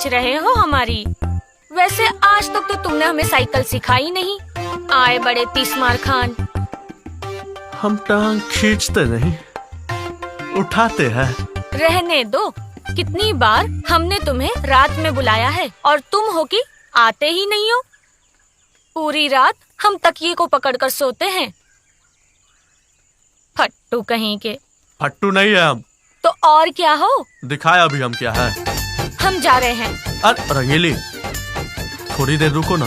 खींच रहे हो हमारी। वैसे आज तक तो तुमने हमें साइकिल सिखाई नहीं। आए बड़े तीसमार खान। हम टांग खींचते नहीं, उठाते हैं। रहने दो। कितनी बार हमने तुम्हें रात में बुलाया है और तुम हो कि आते ही नहीं हो। पूरी रात हम तकिए को पकड़कर सोते हैं। फट्टू कहीं के। फट्टू नहीं है हम। तो और क्या हो? दिखाया अभी हम क्या है। हम जा रहे हैं। अरे रंगीली, थोड़ी देर रुको ना।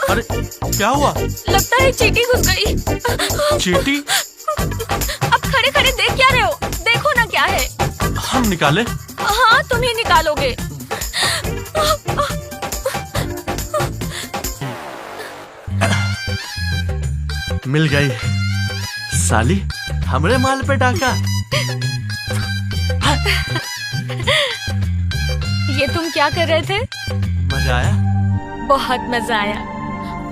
अरे क्या हुआ? लगता है चींटी घुस गई। चींटी? अब खड़े खड़े देख क्या रहे हो? देखो ना क्या है। हम निकाले? हाँ, तुम ही निकालोगे। मिल गई साली, हमरे माल पे डाका। ये तुम क्या कर रहे थे? मजा आया? बहुत मजा आया।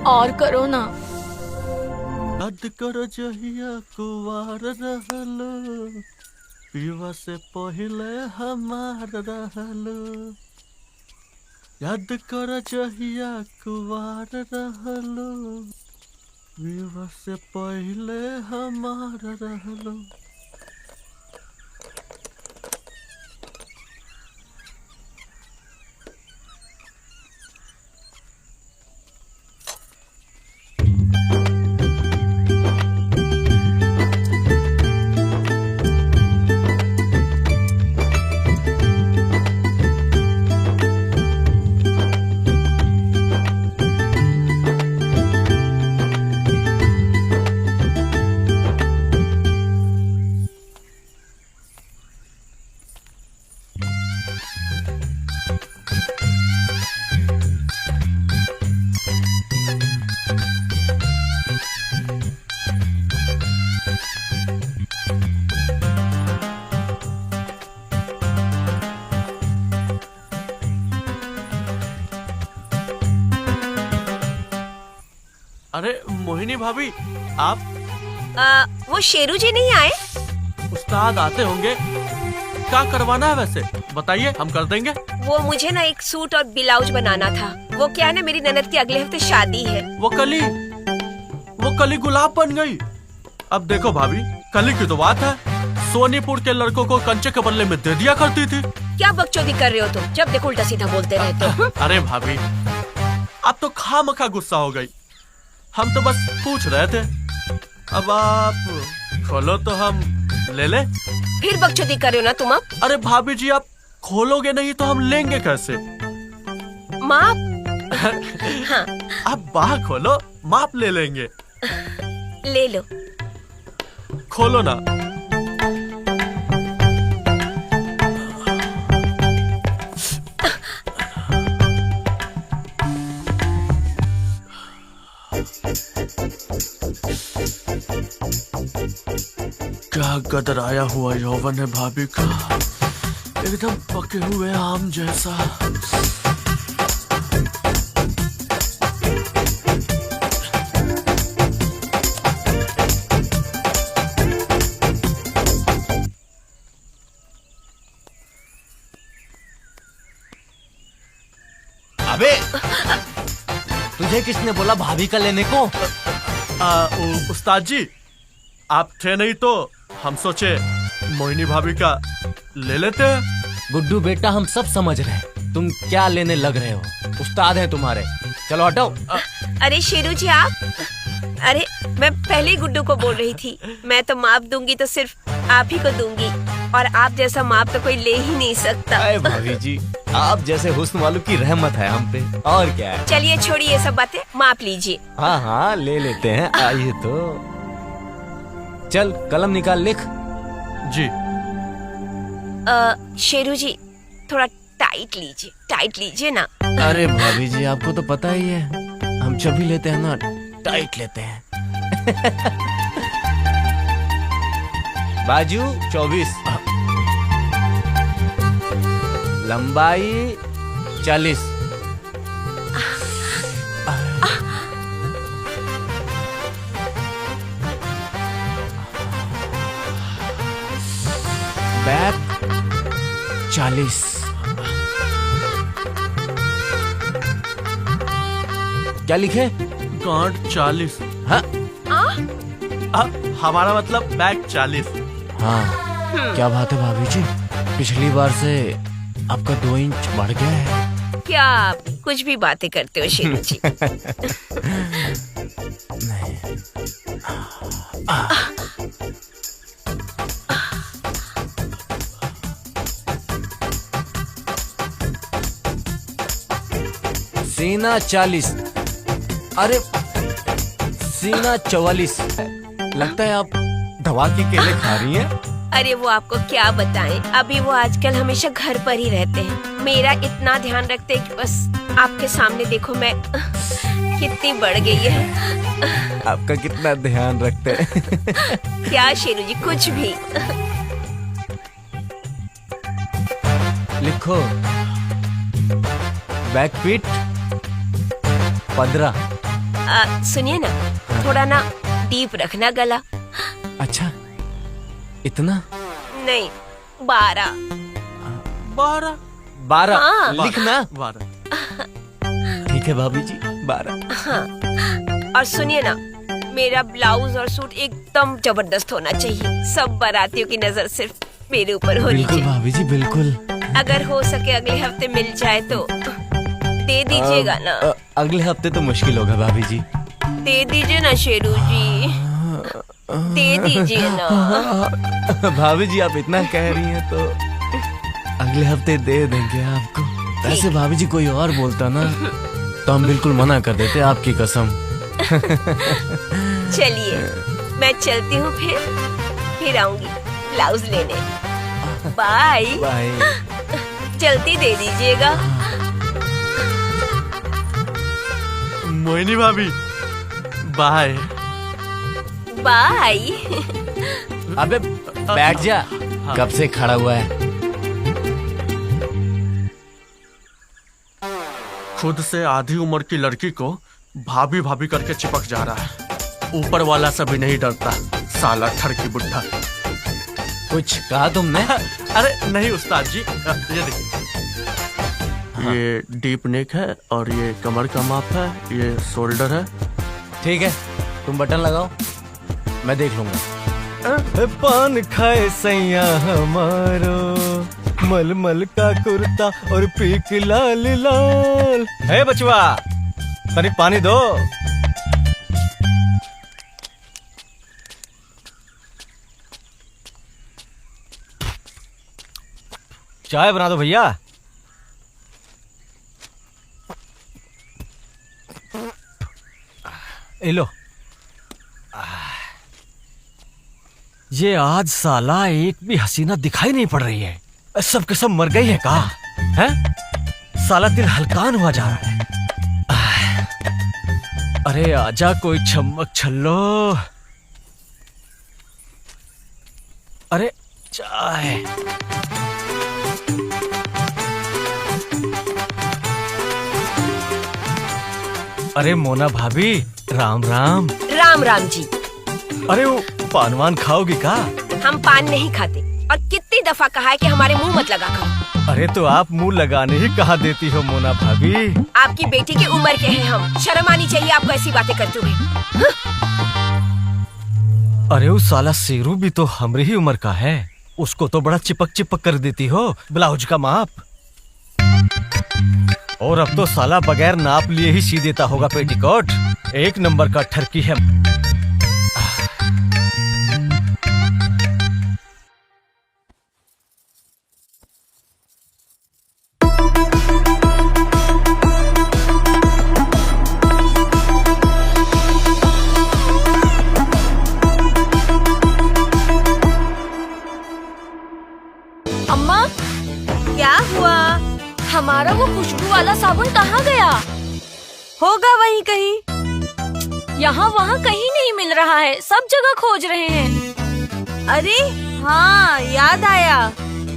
और करो ना। याद करो जहिया कुवार रहलो, पीवा से पहले हमार रहलो। याद करो जहिया कुवार रहलो, पीवा से पहले हमार रहलो। अरे मोहिनी भाभी, आप? वो शेरू जी नहीं आए? उस्ताद आते होंगे। क्या करवाना है वैसे बताइए, हम कर देंगे। वो मुझे ना एक सूट और ब्लाउज बनाना था। वो क्या है ना, मेरी ननद की अगले हफ्ते शादी है। वो कली गुलाब बन गई। अब देखो भाभी, कली की तो बात है, सोनीपुर के लड़कों को कंचे के बदले में दे दिया करती थी। क्या बकचोदी कर रहे हो तुम? जब देखो उल्टा सीधा बोलते रहते हो। अरे भाभी, अब तो खामखा गुस्सा हो गई। हम तो बस पूछ रहे थे। अब आप खोलो तो हम ले ले। फिर बकचोदी कर रहे हो ना तुम अब? अरे भाभी जी, आप खोलोगे नहीं तो हम लेंगे कैसे? माप? हाँ। आप बाह खोलो, माप ले लेंगे। ले लो। खोलो ना। क्या गदराया हुआ यौवन है भाभी का, एकदम पके हुए आम जैसा। अबे, तुझे किसने बोला भाभी का लेने को? उस्ताद जी, आप थे नहीं तो हम सोचे मोहिनी भाभी का ले लेते हैं। गुड्डू बेटा, हम सब समझ रहे हैं तुम क्या लेने लग रहे हो। उस्ताद हैं तुम्हारे, चलो हटो। अरे शेरू जी आप? अरे मैं पहले ही गुड्डू को बोल रही थी, मैं तो माप दूंगी तो सिर्फ आप ही को दूंगी, और आप जैसा माप तो कोई ले ही नहीं सकता। अरे भाभी जी, आप जैसे हुस्न वालों की रहमत है हम पे, और क्या है। चलिए छोड़िए ये सब बातें, माप लीजिए। हाँ हाँ, ले लेते हैं। आइए तो, चल कलम निकाल, लिख। जी। शेरू जी थोड़ा टाइट लीजिए ना। अरे भाभी जी, आपको तो पता ही है, हम जब भी लेते हैं ना टाइट लेते हैं। बाजू 24, लंबाई 40, 40। क्या लिखे? गांठ 40। हाँ हमारा मतलब बैग 40। हाँ, क्या बात है भाभी जी, पिछली बार से आपका 2 इंच बढ़ गया है। क्या आप कुछ भी बातें करते हो शेरू जी। सीना 40, अरे सीना 44। लगता है आप दवा के केले खा रही हैं। अरे वो आपको क्या बताएं, अभी वो आजकल हमेशा घर पर ही रहते हैं। मेरा इतना ध्यान रखते हैं कि बस आपके सामने देखो मैं कितनी बढ़ गई है। आपका कितना ध्यान रखते हैं। क्या शेरू जी, कुछ भी। लिखो, बैक पीट 15। सुनिए ना, थोड़ा ना डीप रखना गला। अच्छा, इतना? नहीं, 12। 12 हाँ। लिखना। 12। ठीक है भाभी जी, 12। हाँ। और सुनिए ना, मेरा ब्लाउज और सूट एकदम जबरदस्त होना चाहिए। सब बारातियों की नजर सिर्फ मेरे ऊपर होनी बिल्कुल चाहिए। भाभी जी, बिल्कुल। अगर हो सके अगले हफ्ते मिल जाए तो दे दीजिएगा ना। अगले हफ्ते तो मुश्किल होगा भाभी जी। दे दीजिए ना शेरू जी, दे दीजिए ना। भाभी जी, आप इतना कह रही हैं तो अगले हफ्ते दे देंगे आपको। वैसे भाभी जी, कोई और बोलता ना तो हम बिल्कुल मना कर देते, आपकी कसम। चलिए मैं चलती हूँ, फिर आऊंगी ब्लाउज लेने। बाय। बाय। जल्दी दे दीजिएगा। मोहिनी भाभी, बाय। बाय। अबे बैठ जा, कब से खड़ा हुआ है। खुद से आधी उम्र की लड़की को भाभी भाभी करके चिपक जा रहा है। ऊपर वाला से भी नहीं डरता, साला ठरकी बुड्ढा। कुछ कहा तुमने? अरे नहीं उस्ताद जी, ये देखिए। ये डीप नेक है और ये कमर का माप है, ये शोल्डर है। ठीक है, तुम बटन लगाओ, मैं देख लूंगा। पान खाए सैया हमारो, मलमल का कुर्ता और पीक लाल लाल। है बचवा, तनी पानी दो। चाय बना दो भैया। ए लो। ये आज साला एक भी हसीना दिखाई नहीं पड़ रही है। सब के सब मर गई है का? हैं? साला दिल हलकान हुआ जा रहा है। अरे आजा कोई छम्मक छल्लो। अरे चाय। अरे मोना भाभी, राम राम। राम राम जी। अरे वो पानवान खाओगी का? हम पान नहीं खाते, और कितनी दफा कहा है कि हमारे मुंह मत लगा करो। अरे तो आप मुंह लगाने ही कहा देती हो मोना भाभी। आपकी बेटी की उम्र के हैं हम, शर्म आनी चाहिए आपको ऐसी बातें करते हुए। अरे वो साला शेरू भी तो हमरी ही उम्र का है, उसको तो बड़ा चिपक चिपक कर देती हो ब्लाउज का माप। और अब तो साला बगैर नाप लिए ही सी देता होगा पेटीकोट। एक नंबर का ठरकी है। अम्मा, क्या हुआ? हमारा वो खुशबू वाला साबुन कहाँ गया? होगा वहीं कहीं। यहाँ वहाँ कहीं नहीं मिल रहा है, सब जगह खोज रहे हैं। अरे हाँ, याद आया,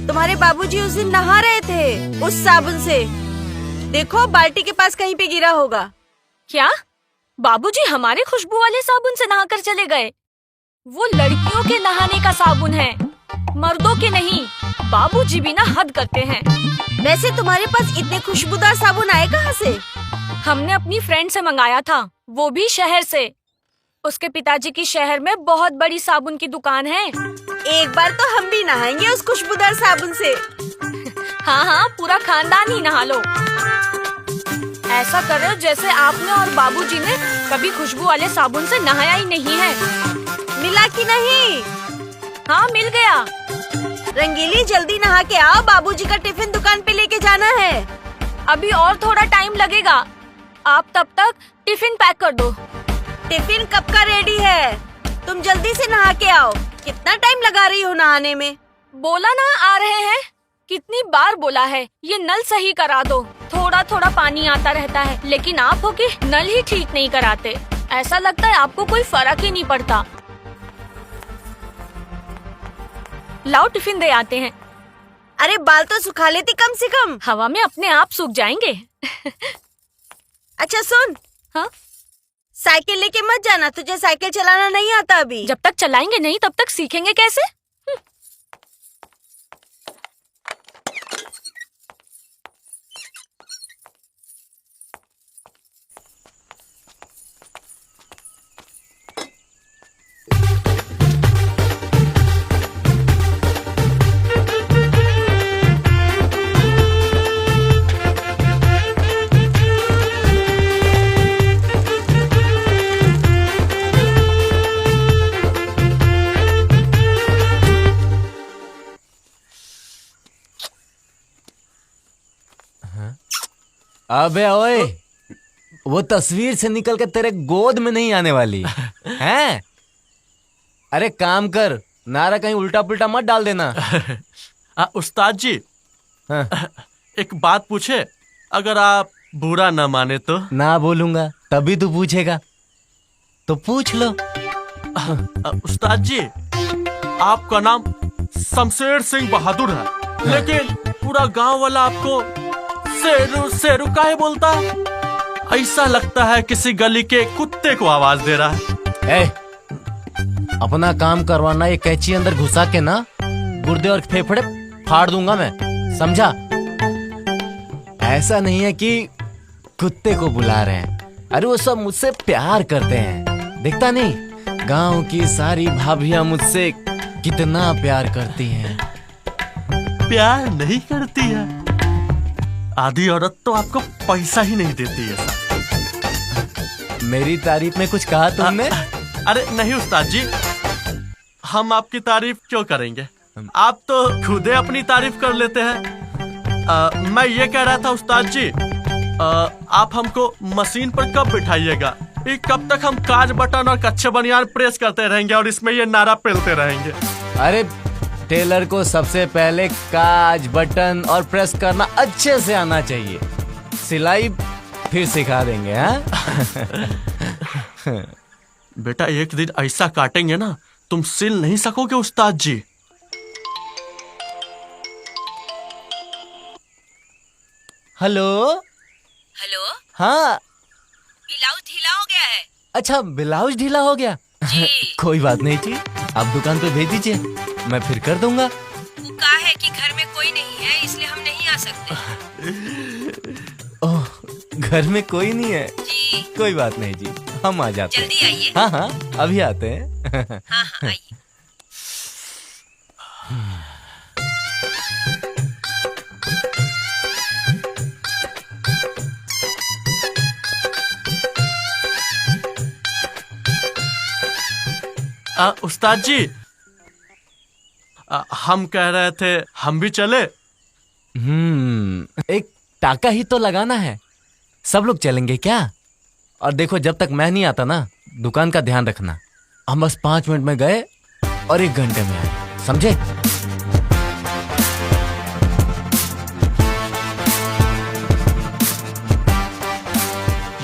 तुम्हारे बाबूजी उस दिन नहा रहे थे उस साबुन से। देखो बाल्टी के पास कहीं पे गिरा होगा। क्या बाबूजी हमारे खुशबू वाले साबुन से नहाकर चले गए? वो लड़कियों के नहाने का साबुन है, मर्दों के नहीं। बाबूजी भी ना हद करते हैं। वैसे तुम्हारे पास इतने खुशबूदार साबुन आए कहाँ से? हमने अपनी फ्रेंड से मंगाया था, वो भी शहर से। उसके पिताजी की शहर में बहुत बड़ी साबुन की दुकान है। एक बार तो हम भी नहाएंगे उस खुशबूदार साबुन से। हाँ हाँ, पूरा खानदान ही नहा लो। ऐसा करो जैसे आपने और बाबूजी ने कभी खुशबू वाले साबुन से नहाया ही नहीं है। मिला कि नहीं? हाँ, मिल गया। रंगीली जल्दी नहा के आओ, बाबूजी का टिफिन दुकान पे लेके जाना है। अभी और थोड़ा टाइम लगेगा, आप तब तक टिफिन पैक कर दो। टिफिन कब का रेडी है? तुम जल्दी से नहा के आओ। कितना टाइम लगा रही हो नहाने में? बोला ना आ रहे हैं। कितनी बार बोला है ये नल सही करा दो। थोड़ा थोड़ा पानी आता रहता है, लेकिन आप हो कि नल ही ठीक नहीं कराते। ऐसा लगता है आपको कोई फर्क ही नहीं पड़ता। लाओ टिफिन दे आते हैं। अरे बाल तो सुखा लेती कम से कम। हवा में अपने आप सूख जाएंगे। अच्छा सुन, हाँ, साइकिल लेके मत जाना, तुझे साइकिल चलाना नहीं आता अभी। जब तक चलाएंगे नहीं तब तक सीखेंगे कैसे? अबे ओए, वो तस्वीर से निकल के तेरे गोद में नहीं आने वाली हैं? अरे काम कर, नारा कहीं उल्टा पुल्टा मत डाल देना। उस्ताद जी, हाँ। एक बात पूछे, अगर आप बुरा न माने तो? ना बोलूंगा तभी तू पूछेगा, तो पूछ लो। उस्ताद जी, आपका नाम शमशेर सिंह बहादुर है, लेकिन पूरा गांव वाला आपको शेरू शेरू काहे बोलता है? ऐसा लगता है किसी गली के कुत्ते को आवाज दे रहा है। ए, अपना काम करवाना, ये कैंची अंदर घुसा के ना गुर्दे और फेफड़े फाड़ दूंगा मैं, समझा? ऐसा नहीं है कि कुत्ते को बुला रहे हैं, अरे वो सब मुझसे प्यार करते हैं। देखता नहीं, गांव की सारी भाभियां मुझसे कितना प्यार करती हैं। प्यार नहीं करती है? आधी औरत तो आपको पैसा ही नहीं देती है। मेरी तारीफ में कुछ कहा तुमने? अरे नहीं उस्ताद जी, हम आपकी तारीफ क्यों करेंगे? आप तो खुद ही अपनी तारीफ कर लेते हैं। मैं ये कह रहा था उस्ताद जी, आप हमको मशीन पर कब बिठाइएगा? कब तक हम काज बटन और कच्चे बनियान प्रेस करते रहेंगे और इसमें ये नारा पेलते रहेंगे? अरे टेलर को सबसे पहले काज बटन और प्रेस करना अच्छे से आना चाहिए, सिलाई फिर सिखा देंगे। हाँ? बेटा एक दिन ऐसा काटेंगे ना, तुम सिल नहीं सकोगे उस्ताद जी। हेलो हेलो, हाँ, ब्लाउज ढीला हो गया है। अच्छा ब्लाउज ढीला हो गया? जी। कोई बात नहीं जी, आप दुकान पे भेज दीजिए, मैं फिर कर दूंगा। वो कहा है कि घर में कोई नहीं है, इसलिए हम नहीं आ सकते। ओह, घर में कोई नहीं है? जी। कोई बात नहीं जी, हम आ जाते हैं। जल्दी आइए। हाँ हाँ, अभी आते हैं। हाँ हाँ आइए। उस्ताद जी, हम कह रहे थे हम भी चले। एक टाका ही तो लगाना है, सब लोग चलेंगे क्या? और देखो, जब तक मैं नहीं आता ना, दुकान का ध्यान रखना। हम बस 5 मिनट में गए और 1 घंटे में आए, समझे?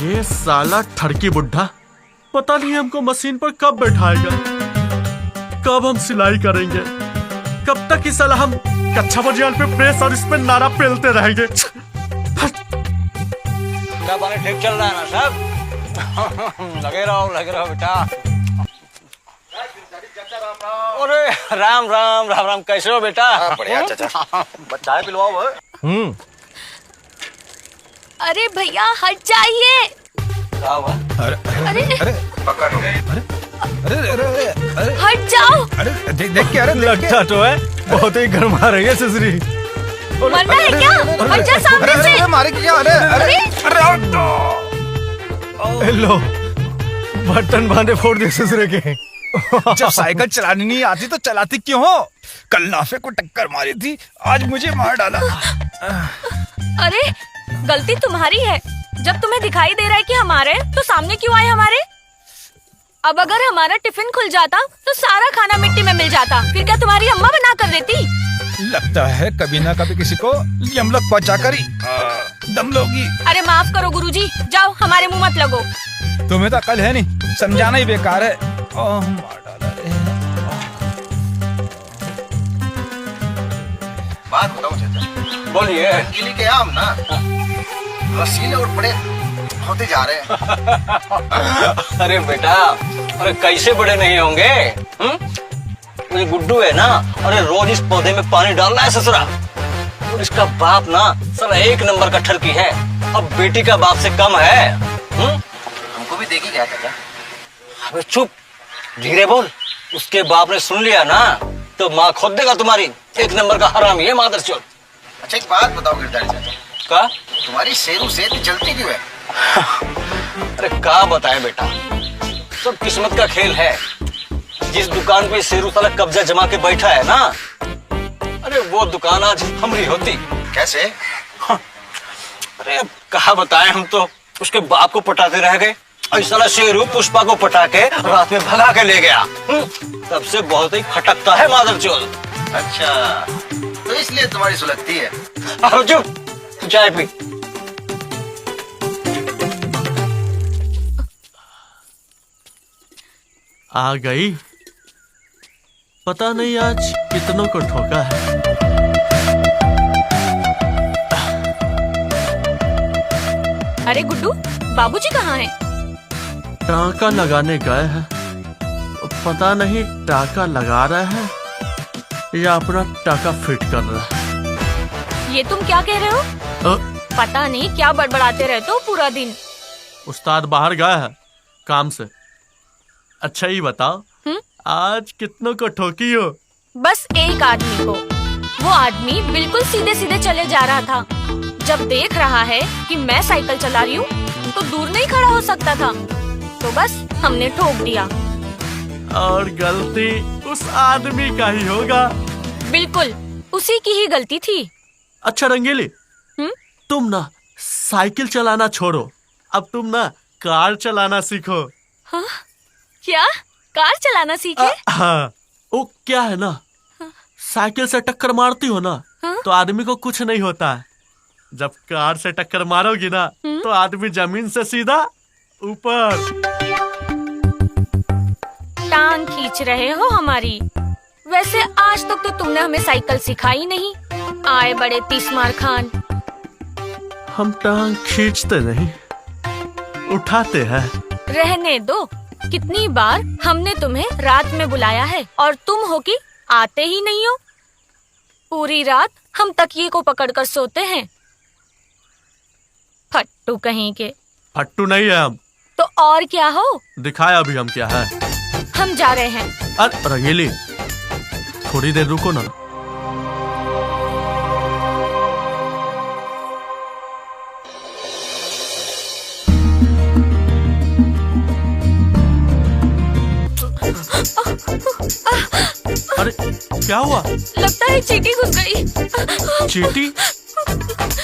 ये साला ठरकी बुड्ढा पता नहीं हमको मशीन पर कब बैठाएगा, कब हम सिलाई करेंगे, कब तक इस साला हम कच्चा बनियान पे प्रेस और इस पे नारा पेलते रहेंगे। क्या बने ठीक चल रहा है ना सब? लगे रहो बेटा। अरे राम राम राम राम, कैसे हो बेटा? बढ़िया चाचा। चाय पिलवाओ। अरे भैया हट जाइए। क्या हुआ? अरे पकड़ लो। हट जाओ। अरे देख के, अरे लगता तो है बहुत ही गर्मा रही है ससुरी। मरना है क्या? हट जा सामने से। मारे क्या? अरे लो बटन बांधे फोड़ दिए ससुरे के। जब साइकिल चलानी नहीं आती तो चलाती क्यों हो? कल नाफे को टक्कर मारी थी, आज मुझे मार डाला। अरे गलती तुम्हारी है। जब तुम्हें दिखाई दे रहा है कि हमारे, तो सामने क्यों आए हमारे? अब अगर हमारा टिफिन खुल जाता तो सारा खाना मिट्टी में मिल जाता, फिर क्या तुम्हारी अम्मा बना कर देती? लगता है कभी ना कभी किसी को यमलोक पहुंचा कर ही दम लोगी। अरे माफ करो गुरुजी, जाओ हमारे मुंह मत लगो। तुम्हें तो अकल है नहीं, समझाना ही बेकार है। मार डाला रे। बात बताओ चाचा। बोलिए। रंगीली के आम ना रसीले और बड़े होते जा रहे हैं। अरे बेटा, अरे कैसे बड़े नहीं होंगे? ये गुड्डू है ना, अरे रोज इस पौधे में पानी डाल रहा है ससुरा। और इसका बाप ना सर एक नंबर का ठरकी है, अब बेटी का बाप से कम है। हमको भी देखी क्या चाचा? अबे चुप, धीरे बोल। उसके बाप ने सुन लिया ना तो माँ खोद देगा तुम्हारी। एक नंबर का हरामी है मादरचोद। अच्छा एक बात बताओ गिरधारी चाचा, का? तुम्हारी शेरू से जलती क्यों है? अरे क्या बताएं बेटा, सब किस्मत का खेल है। जिस दुकान पे शेरू साला कब्जा जमा के बैठा है ना, अरे वो दुकान आज हमारी होती। कैसे? अरे कहा बताएं, हम तो उसके बाप को पटाते रह गए। ऐसा शेरू पुष्पा को पटा के रात में भगा के ले गया। तब से बहुत ही खटकता है मादरचोद। अच्छा तो इसलिए तुम्हारी सुलगती है। अब चुप, चाय पी। आ गई। पता नहीं आज कितनों को ठोका है। अरे गुड्डू, बाबूजी कहाँ हैं? टाका लगाने गए हैं। पता नहीं टाका लगा रहा है या अपना टाका फिट कर रहा है। ये तुम क्या कह रहे हो? पता नहीं क्या बड़बड़ाते रहते हो पूरा दिन। उस्ताद बाहर गया है काम से। अच्छा ही बताओ, आज कितनों को ठोकी हो? बस एक आदमी को। वो आदमी बिल्कुल सीधे सीधे चले जा रहा था। जब देख रहा है कि मैं साइकिल चला रही हूँ तो दूर नहीं खड़ा हो सकता था, तो बस हमने ठोक दिया। और गलती उस आदमी का ही होगा। बिल्कुल उसी की ही गलती थी। अच्छा रंगीली, तुम ना साइकिल चलाना छोड़ो, अब तुम ना कार चलाना सीखो। हाँ? क्या कार चलाना सीखे? हाँ, वो क्या है ना, साइकिल से टक्कर मारती हो ना तो आदमी को कुछ नहीं होता है। जब कार से टक्कर मारोगी ना तो आदमी जमीन से सीधा ऊपर। टांग खींच रहे हो हमारी। वैसे आज तक तो तुमने हमें साइकिल सिखाई नहीं। आए बड़े तीसमार खान। हम टांग खींचते नहीं, उठाते हैं। रहने दो। कितनी बार हमने तुम्हें रात में बुलाया है और तुम हो कि आते ही नहीं हो। पूरी रात हम तकिए को पकड़कर सोते हैं। फट्टू कहीं के। फट्टू नहीं है हम। तो और क्या हो? दिखाया अभी हम क्या है। हम जा रहे हैं। अरे रंगीली, थोड़ी देर रुको ना। अरे क्या हुआ? लगता है चींटी घुस गई। चींटी?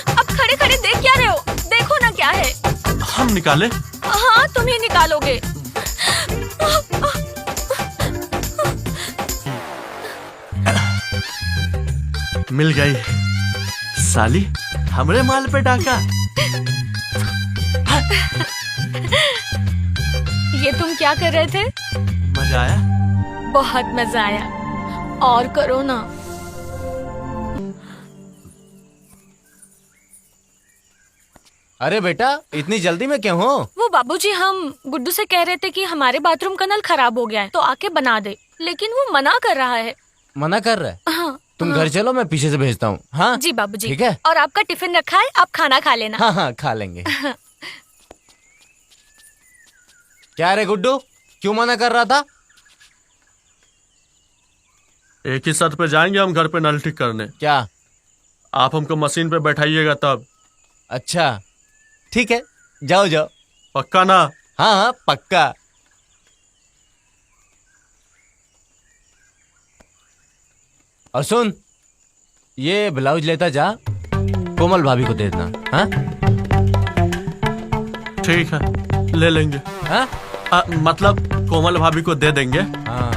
अब खड़े खड़े देख क्या रहे हो? देखो ना क्या है। हम निकाले? हाँ तुम ही निकालोगे। मिल गई साली, हमरे माल पे डाका। ये तुम क्या कर रहे थे? मजा आया? बहुत मजा आया। और करो ना। अरे बेटा, इतनी जल्दी में क्यों हो? वो बाबूजी, हम गुड्डू से कह रहे थे कि हमारे बाथरूम का नल खराब हो गया है तो आके बना दे, लेकिन वो मना कर रहा है। मना कर रहा है? हाँ, तुम घर चलो, मैं पीछे से भेजता हूँ। हाँ जी बाबूजी। ठीक है। और आपका टिफिन रखा है, आप खाना खा लेना। हाँ हाँ, खा लेंगे। क्या रे गुड्डू, क्यों मना कर रहा था? एक ही शर्त पे जाएंगे हम घर पे नल ठीक करने। क्या? आप हमको मशीन पे बैठाइएगा तब। अच्छा ठीक है, जाओ जाओ। पक्का ना? हाँ हाँ पक्का। और सुन, ये ब्लाउज लेता जा, कोमल भाभी को दे देना। हाँ ठीक है, ले लेंगे। हाँ मतलब कोमल भाभी को दे देंगे। हाँ।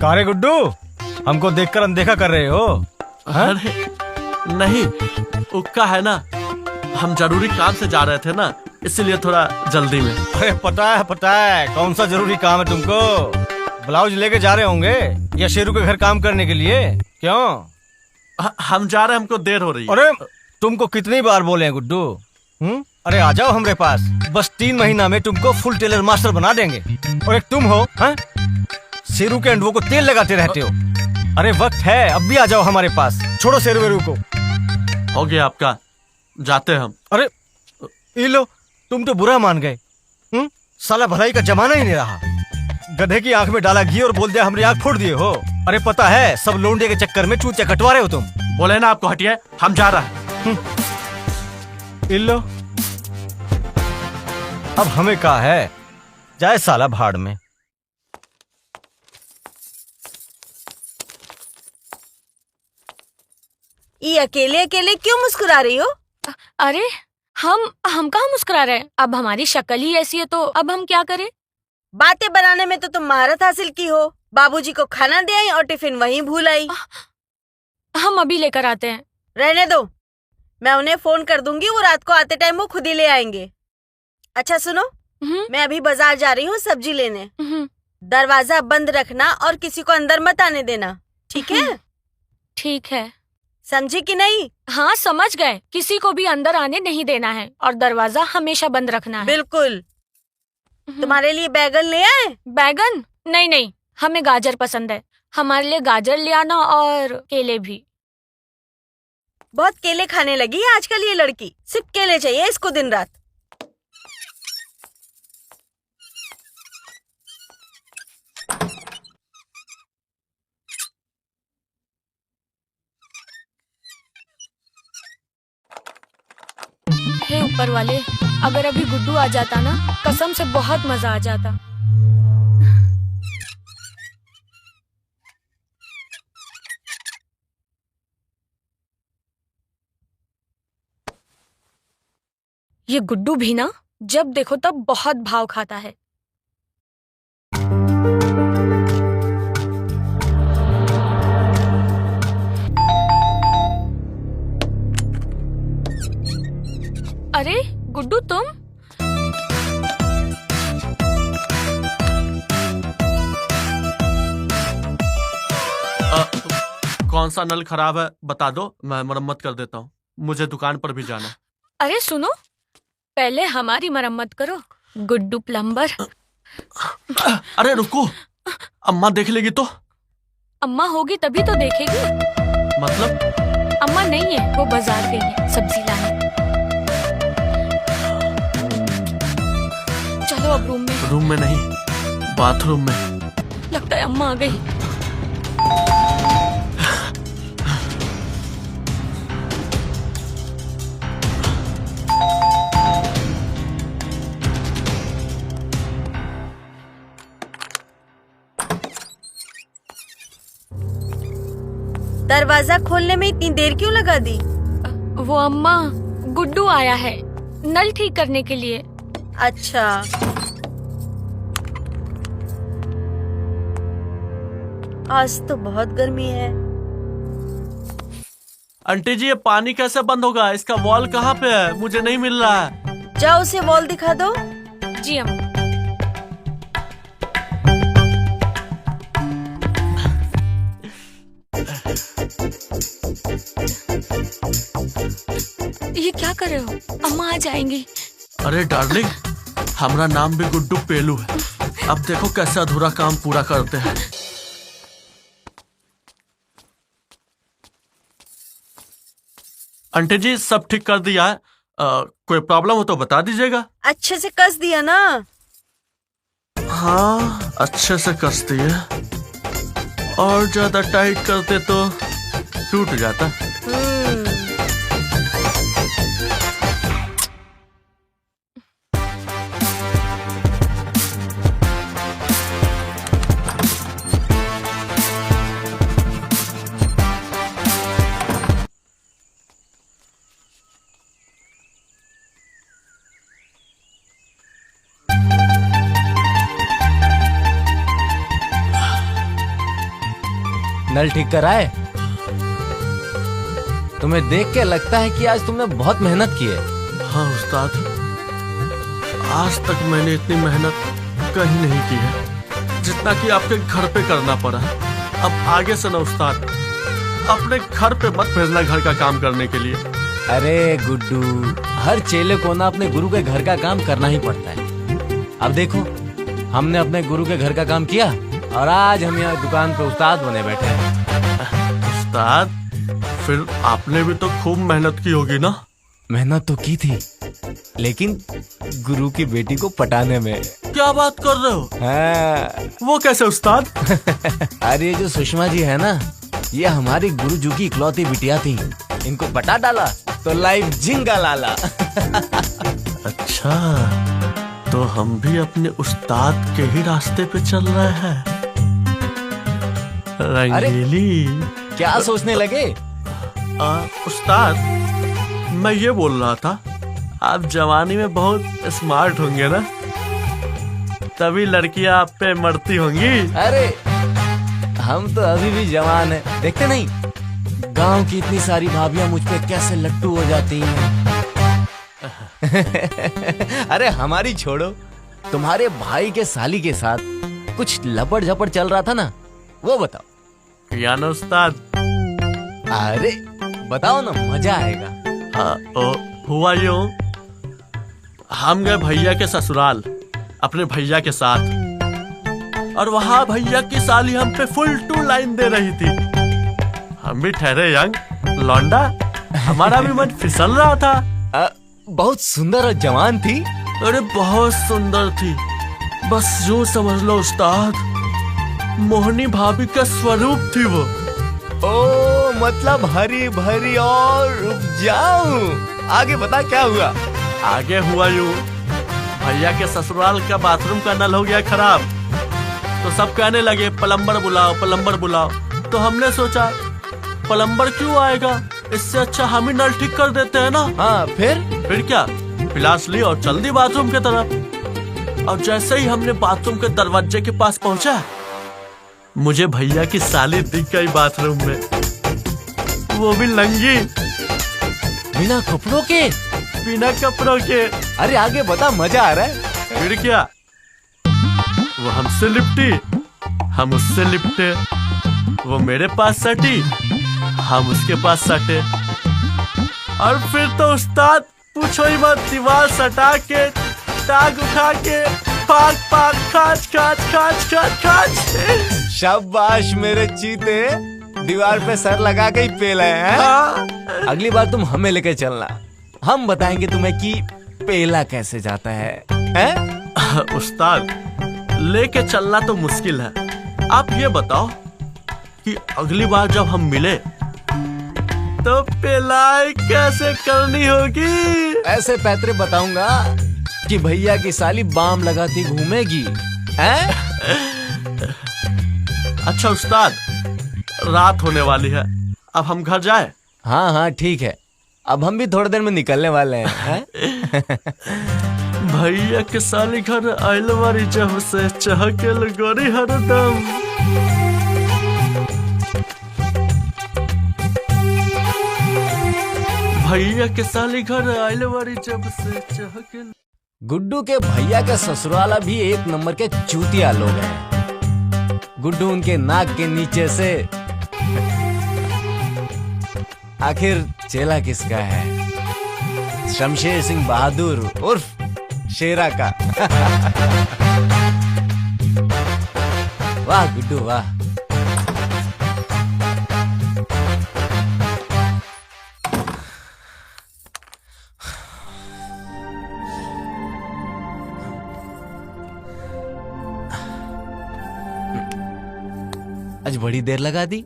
कारे गुड्डू, हमको देखकर अनदेखा कर रहे हो? अरे नहीं, उक्का है ना, हम जरूरी काम से जा रहे थे ना, इसलिए थोड़ा जल्दी में। अरे पता है कौन सा जरूरी काम है तुमको। ब्लाउज लेके जा रहे होंगे या शेरू के घर काम करने के लिए? क्यों? हम जा रहे हैं, हमको देर हो रही है। अरे तुमको कितनी बार बोले हैं गुड्डू? अरे आ जाओ हमारे पास, बस 3 महीना में तुमको फुल टेलर मास्टर बना देंगे। और एक तुम हो, हाँ, शेरू के अंडों को तेल लगाते रहते हो। अरे वक्त है, अब भी आ जाओ हमारे पास, छोड़ो शेरू वेरू को। हो गया आपका, जाते हम। अरे ये लो, तुम तो बुरा मान गए। साला भलाई का जमाना ही नहीं रहा। गधे की आंख में डाला घी और बोल दिया हमने आंख फोड़ दिए हो। अरे पता है, सब लोंडे के चक्कर में चूतिया कटवा रहे हो तुम। बोले ना आपको हटिए, हम जा रहे हैं। ये लो, अब हमें कहा है, जाए साला भाड़ में। ये अकेले अकेले क्यों मुस्कुरा रही हो? अरे हम कहाँ मुस्कुरा रहे हैं, अब हमारी शक्ल ही ऐसी है तो अब हम क्या करें। बातें बनाने में तो तुम महारत हासिल की हो। बाबूजी को खाना दे आई और टिफिन वहीं भूल आई। हम अभी लेकर आते हैं। रहने दो, मैं उन्हें फोन कर दूंगी, वो रात को आते टाइम वो खुद ही ले आएंगे। अच्छा सुनो, मैं अभी बाजार जा रही हूँ सब्जी लेने। दरवाजा बंद रखना और किसी को अंदर मत आने देना, ठीक है? ठीक है। समझी कि नहीं? हाँ समझ गए, किसी को भी अंदर आने नहीं देना है और दरवाजा हमेशा बंद रखना है। बिल्कुल। तुम्हारे लिए बैगन ले आए? बैगन? नहीं नहीं, हमें गाजर पसंद है, हमारे लिए गाजर ले आना और केले भी। बहुत केले खाने लगी है आजकल ये लड़की, सिर्फ केले चाहिए इसको दिन रात। हे ऊपर वाले, अगर अभी गुड्डू आ जाता ना, कसम से बहुत मजा आ जाता। ये गुड्डू भी ना, जब देखो तब बहुत भाव खाता है। अरे गुड्डू तुम? कौन सा नल खराब है बता दो, मैं मरम्मत कर देता हूँ। मुझे दुकान पर भी जाना। अरे सुनो, पहले हमारी मरम्मत करो, गुड्डू प्लम्बर। अरे रुको, अम्मा देख लेगी तो? अम्मा होगी तभी तो देखेगी। मतलब? अम्मा नहीं है, वो बाजार गई है सब्जी लाने। चलो अब रूम में। रूम में नहीं, बाथरूम में। लगता है अम्मा आ गई। दरवाजा खोलने में इतनी देर क्यों लगा दी? वो अम्मा, गुड्डू आया है नल ठीक करने के लिए। अच्छा। आज तो बहुत गर्मी है। आंटी जी, ये पानी कैसे बंद होगा? इसका वॉल कहाँ पे है? मुझे नहीं मिल रहा है। जाओ उसे वॉल दिखा दो। जी अम्मा। कर रहे हो? अम्मा आ जाएंगी। अरे डार्लिंग, हमारा नाम भी गुड्डू पेलू है। अब देखो कैसे अधूरा काम पूरा करते हैं। आंटी जी सब ठीक कर दिया है। कोई प्रॉब्लम हो तो बता दीजिएगा। अच्छे से कस दिया ना? हाँ अच्छे से कस दिए, और ज्यादा टाइट करते तो टूट जाता। नल ठीक कराए? तुम्हें देख के लगता है कि आज तुमने बहुत मेहनत की है। हाँ उस्ताद, आज तक मैंने इतनी मेहनत कहीं नहीं की है जितना कि आपके घर पे करना पड़ा। अब आगे से ना उस्ताद, अपने घर पे मत भेजना घर का काम करने के लिए। अरे गुड्डू, हर चेले को ना अपने गुरु के घर का काम करना ही पड़ता है। अब देखो, हमने अपने गुरु के घर का काम किया और आज हम यहाँ दुकान पे उस्ताद बने बैठे हैं। उस्ताद, फिर आपने भी तो खूब मेहनत की होगी ना? मेहनत तो की थी, लेकिन गुरु की बेटी को पटाने में। क्या बात कर रहे हो? हाँ। वो कैसे उस्ताद? अरे जो सुषमा जी है ना, ये हमारी गुरुजी की इकलौती बिटिया थी। इनको पटा डाला तो लाइफ जिंगा लाला। अच्छा, तो हम भी अपने उस्ताद के ही रास्ते पे चल रहे हैं। रंगीली, क्या सोचने लगे? उस्ताद, मैं ये बोल रहा था, आप जवानी में बहुत स्मार्ट होंगे ना, तभी लड़कियां आप पे मरती होंगी। अरे हम तो अभी भी जवान हैं, देखते नहीं गांव की इतनी सारी भाभियां मुझ पे कैसे लट्टू हो जाती हैं। अरे हमारी छोड़ो, तुम्हारे भाई के साली के साथ कुछ लपड़ झपड़ चल रहा था ना, वो बताओ। या ना उस्ताद? अरे बताओ ना, मजा आएगा। हुआ यूं, हम गए भैया के ससुराल अपने भैया के साथ, और वहाँ भैया की साली हम पे फुल टू लाइन दे रही थी। हम भी ठहरे यंग लौंडा, हमारा भी मन फिसल रहा था। बहुत सुंदर और जवान थी। अरे बहुत सुंदर थी, बस यूं समझ लो उस्ताद, मोहनी भाभी का स्वरूप थी वो। ओ मतलब हरी भरी और रुक जाऊं। आगे बता क्या हुआ? आगे हुआ यूं, भैया के ससुराल का बाथरूम का नल हो गया खराब, तो सब कहने लगे प्लम्बर बुलाओ प्लम्बर बुलाओ। तो हमने सोचा प्लम्बर क्यों आएगा, इससे अच्छा हम ही नल ठीक कर देते हैं ना। हाँ फिर क्या, पिलास ली और चल दी बाथरूम की तरफ। और जैसे ही हमने बाथरूम के दरवाजे के पास पहुंचा, मुझे भैया की साली दिख गई बाथरूम में, वो भी नंगी, बिना कपड़ों के। बिना कपड़ों के। अरे आगे बता, मजा आ रहा है। फिर क्या, वो हमसे लिपटी, हम उससे लिपटे, वो मेरे पास सटी, हम उसके पास सटे, और फिर तो उस्ताद पूछो ही मत, दीवार सटा के, टांग उठा के, पाक पाक खाच खाच खाच खाच खाच। शाबाश मेरे चीते, दीवार पे सर लगा के ही पेला है। अगली बार तुम हमें लेके चलना, हम बताएंगे तुम्हें कि पेला कैसे जाता है? उस्ताद, लेके चलना तो मुश्किल है, आप ये बताओ कि अगली बार जब हम मिले तो पेलाई कैसे करनी होगी? ऐसे पैतरे बताऊंगा कि भैया की साली बाम लगाती घूमेगी। हैं? अच्छा उस्ताद, रात होने वाली है, अब हम घर जाए? हाँ हाँ ठीक है, अब हम भी थोड़ी देर में निकलने वाले हैं। भैया के साली घर आइल बारी जब से, चहकेल गोरी हरदम। भैया के साली घर आइल बारी जब से, चहकेल। गुड्डू के भैया का ससुराल भी एक नंबर के चूतिया लोग हैं। गुड्डू उनके नाक के नीचे से। आखिर चेला किसका है? शमशेर सिंह बहादुर उर्फ शेरा का। वाह गुड्डू वाह। आज बड़ी देर लगा दी।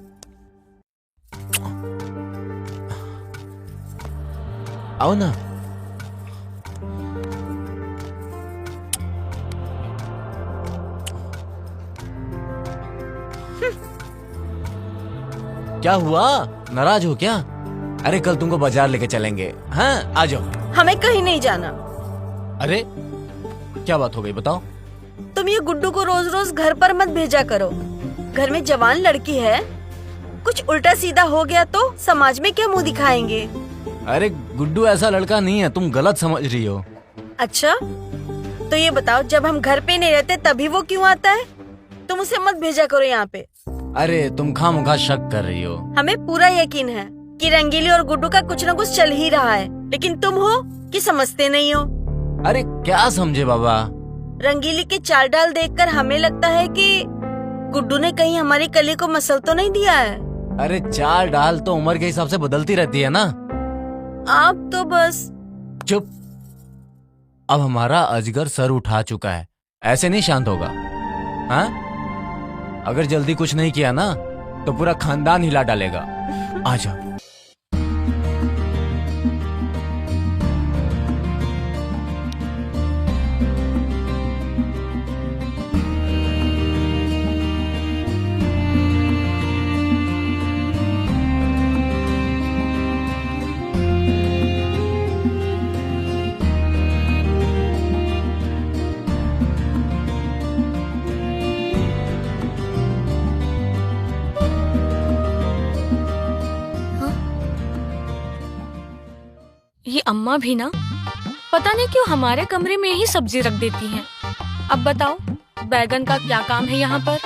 आओ ना। क्या हुआ, नाराज हो क्या? अरे कल तुमको बाजार लेके चलेंगे। हाँ आ जाओ। हमें कहीं नहीं जाना। अरे क्या बात हो गई बताओ। तुम ये गुड्डू को रोज रोज घर पर मत भेजा करो। घर में जवान लड़की है, कुछ उल्टा सीधा हो गया तो समाज में क्या मुंह दिखाएंगे। अरे गुड्डू ऐसा लड़का नहीं है, तुम गलत समझ रही हो। अच्छा तो ये बताओ, जब हम घर पे नहीं रहते तभी वो क्यों आता है? तुम उसे मत भेजा करो यहाँ पे। अरे तुम खामखा शक कर रही हो। हमें पूरा यकीन है कि रंगीली और गुड्डू का कुछ न कुछ चल ही रहा है, लेकिन तुम हो कि समझते नहीं हो। अरे क्या समझे बाबा। रंगीली के चाल डाल देखकर हमें लगता है कि गुड्डू ने कहीं हमारी कली को मसल तो नहीं दिया है। अरे चाल डाल तो उम्र के हिसाब से बदलती रहती है ना। आप तो बस चुप। अब हमारा अजगर सर उठा चुका है, ऐसे नहीं शांत होगा। हाँ अगर जल्दी कुछ नहीं किया ना तो पूरा खानदान हिला डालेगा। आ जाओ। ये अम्मा भी ना पता नहीं क्यों हमारे कमरे में ही सब्जी रख देती हैं। अब बताओ बैगन का क्या काम है यहाँ पर।